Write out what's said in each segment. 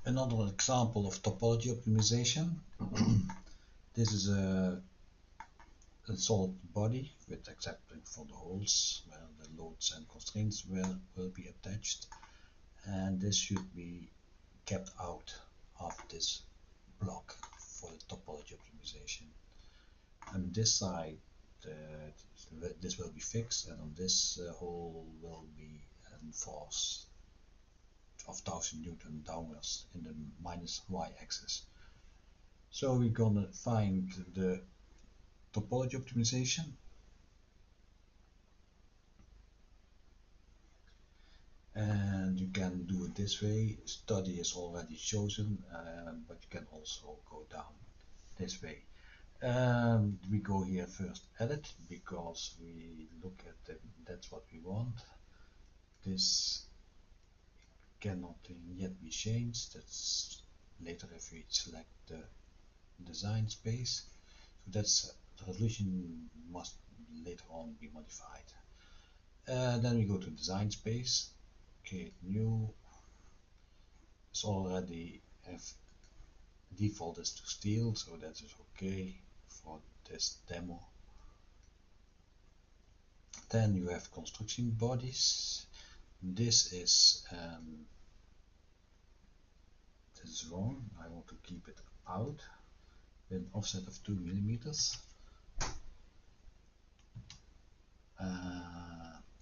Another example of topology optimization. This is a solid body with accepting for the holes where the loads and constraints will be attached, and this should be kept out of this block for the topology optimization. On this side this will be fixed, and on this hole will be a force of 1000 Newton downwards in the minus y-axis. So we're gonna find the topology optimization, and you can do it this way. Study is already chosen, but you can also go down this way. We go here first edit, because we look at that's what we want. This cannot yet be changed. That's later if we select the design space. So that's the resolution must later on be modified. Then we go to design space, create new. It's already default is to steel, so that is okay for this demo. Then you have construction bodies. This is wrong. I want to keep it out with an offset of 2 millimeters.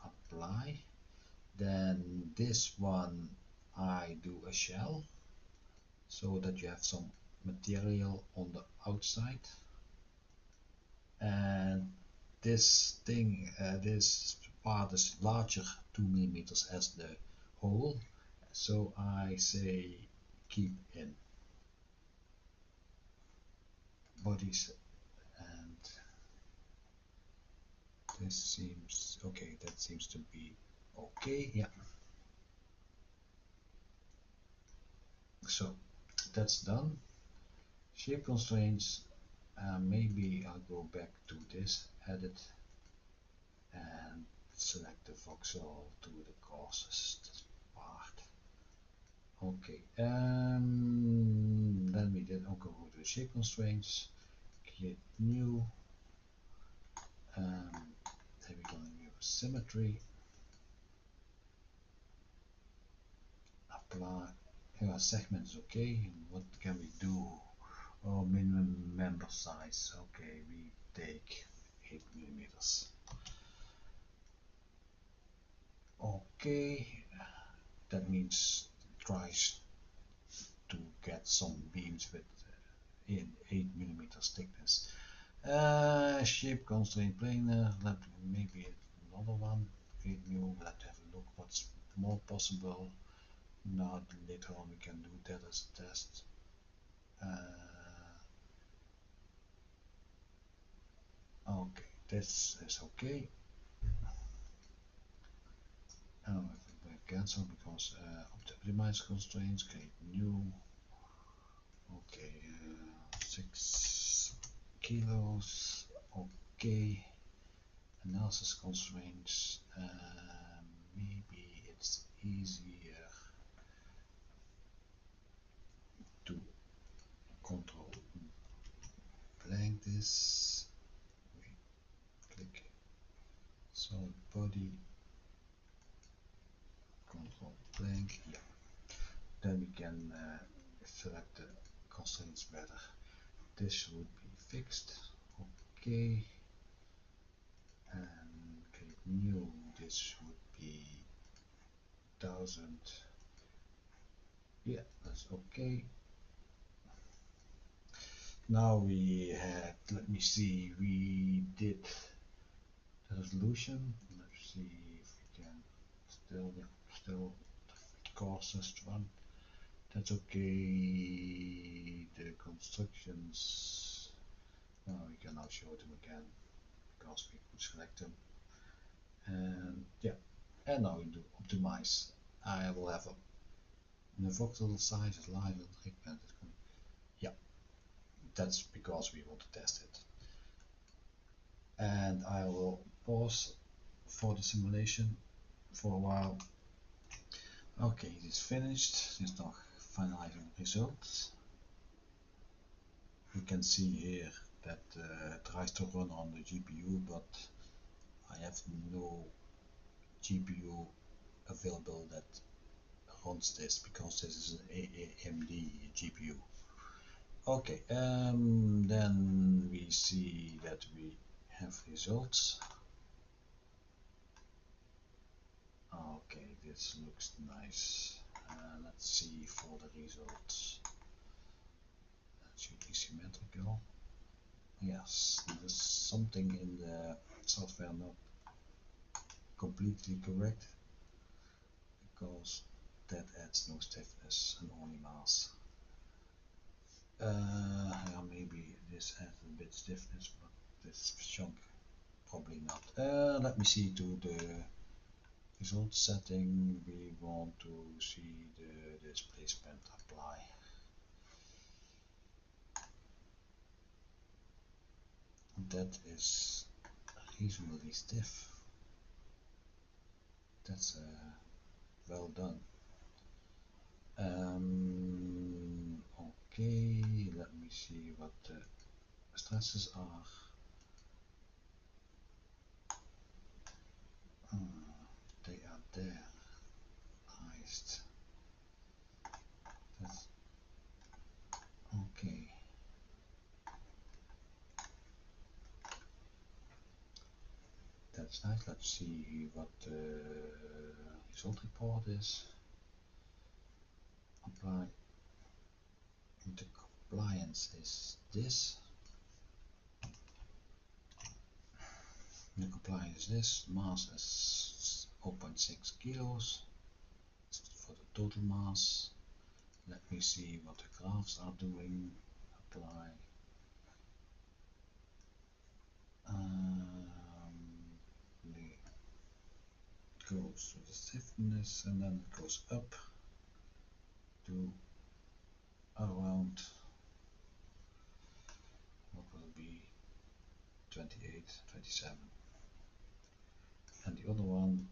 Apply. Then this one I do a shell, so that you have some material on the outside. And this thing, this part is larger 2 millimeters as the hole, so I say keep in bodies, and this seems okay. That seems to be okay. Yeah. So that's done. Shape constraints. Maybe I'll go back to this edit and select the voxel to the causes part. Okay, then we did go to the shape constraints, create new, then we're going to use symmetry, apply. Here segment is okay. What can we do? Oh, minimum member size. Okay, we take 8 millimeters. Okay, that means it tries to get some beams with 8 millimeters thickness. Shape constraint planar. Maybe another one. Create new. Let's have a look what's more possible. Now later on we can do that as a test. Okay, this is okay. Cancel because optimize constraints, create new. Okay, 6 kilos. Okay, analysis constraints. Maybe it's easier to control blank this. Wait, click solid body. Control blank. Yeah. Then we can select the constraints better. This would be fixed. Okay. And create new. This would be 1000. Yeah, that's okay. Now we had, let me see, we did the resolution. Let's see if we can still the coarsest one. That's okay. The constructions, we can now show them again because we could select them. And yeah, and now we do optimize. I will have the voxel size is larger than pigment. Yeah, that's because we want to test it. And I will pause for the simulation for a while. Okay, it is finished. It's nog finalizing results. You can see here that it tries to run on the GPU, but I have no GPU available that runs this because this is an AMD GPU. Okay, then we see that we have results. Okay, this looks nice. Let's see for the results. That should be symmetrical. Yes, there's something in the software not completely correct because that adds no stiffness and only mass. Yeah, maybe this adds a bit stiffness, but this chunk probably not. Let me see to the result setting. We want to see the displacement apply. That is reasonably stiff. That's well done. Okay, let me see what the stresses are. They are there. Highest. That's okay. That's nice. Let's see what the result report is. Apply. The compliance is this. The compliance is this. Mass is 0.6 kilos for the total mass. Let me see what the graphs are doing. Apply. It goes to the stiffness and then it goes up to around what will be 28, 27. And the other one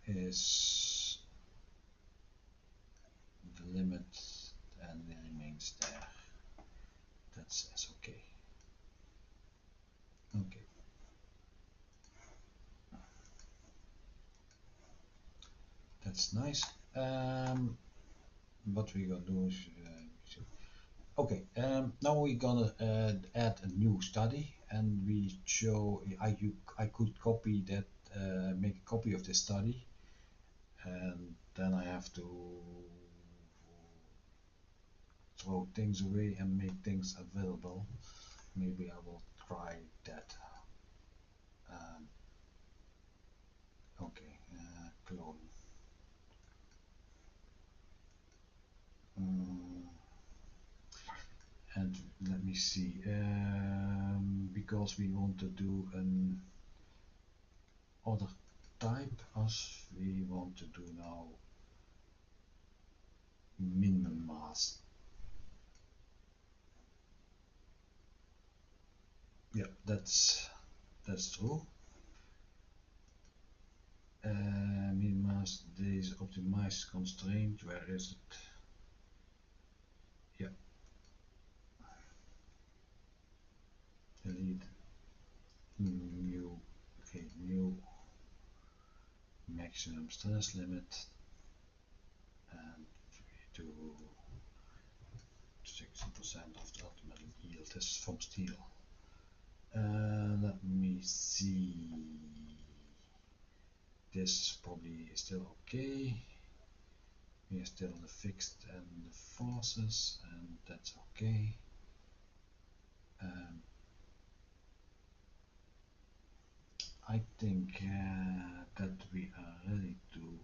is the limit and it remains there. That says okay. Okay. That's nice. What we're gonna do is okay. Now we're gonna add a new study, and we show I could copy that, make a copy of this study, and then I have to throw things away and make things available. Maybe I will try that. Okay, clone. And let me see, because we want to do an other type as we want to do now minimum mass. Yeah, that's true. Min mass, this optimized constraint, where is it? Yeah. Delete new, okay, new maximum stress limit, and we do 60% of the ultimate yield is from steel. Let me see. This probably is still okay. We are still the fixed and the forces, and that's okay. I think that we are ready to,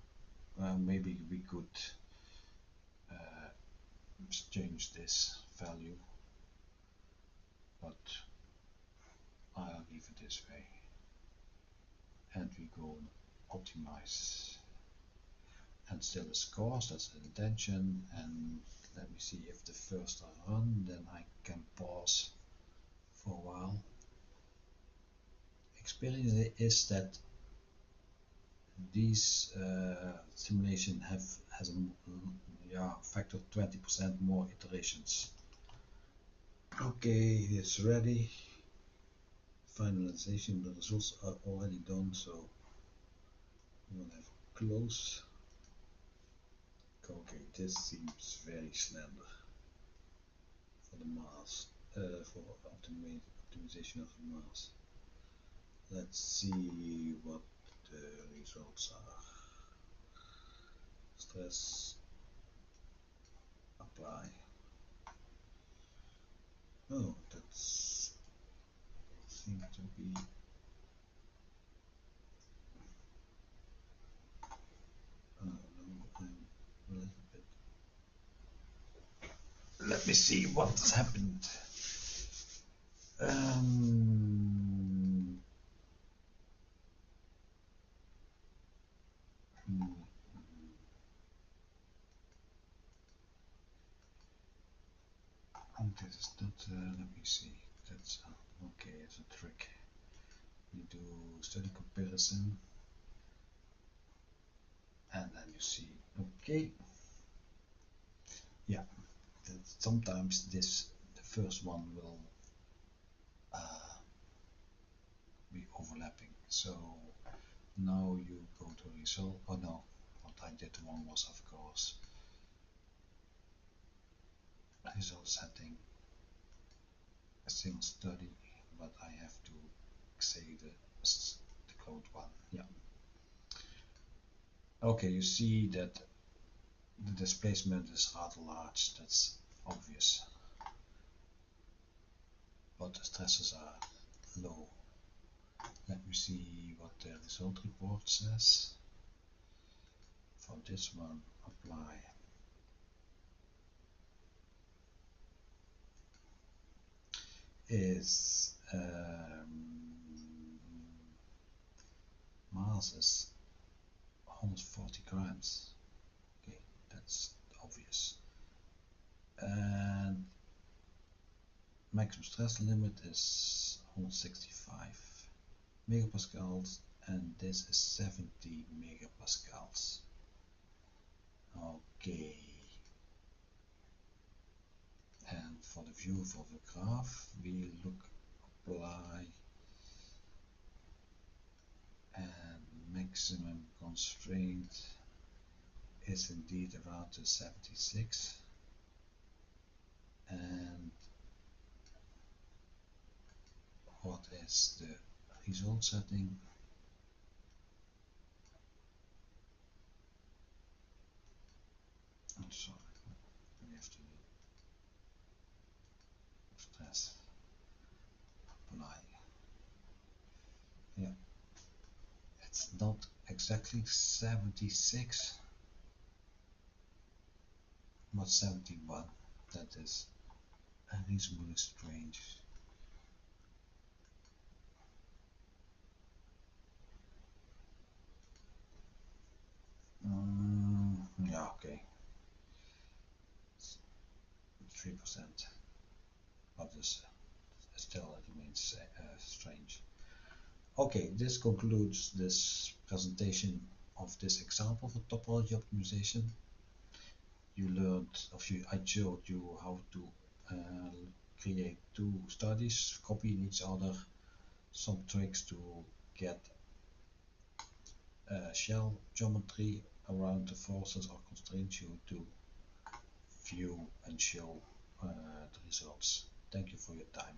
maybe we could change this value, but I'll leave it this way. And we go optimize, and still the scores, that's the intention. And let me see if the first are run, then I can pause for a while. Experience is that these simulation has a factor 20% more iterations. Okay, it's ready. Finalization, the results are already done, so we'll have a close. Okay, this seems very slender for the mass, for optimization of the mass. Let's see what the results are. Stress, apply. Oh, that's seems to be no, I'm a little bit. Let me see what has happened. This is not, let me see, that's okay, it's a trick. You do study comparison and then you see, okay, yeah, that sometimes the first one will be overlapping. So now you go to result, oh no, what I did wrong was of course result setting a single study, but I have to say the code one. Yeah. Okay, you see that the displacement is rather large, that's obvious. But the stresses are low. Let me see what the result report says. For this one, apply. Is mass is 140 grams. Okay, that's obvious. And maximum stress limit is 165 megapascals, and this is 70 megapascals. Okay. And for the view of the graph, we look apply and maximum constraint is indeed around the 76, and what is the result setting? I'm sorry, we have to stress apply. Yeah, it's not exactly 76, but 71. That is reasonably strange. Yeah, okay. 3%, but this still it remains strange. Okay, this concludes this presentation of this example for topology optimization. You learned, I showed you how to create two studies, copying each other, some tricks to get shell geometry around the forces or constraints you to view and show the results. Thank you for your time.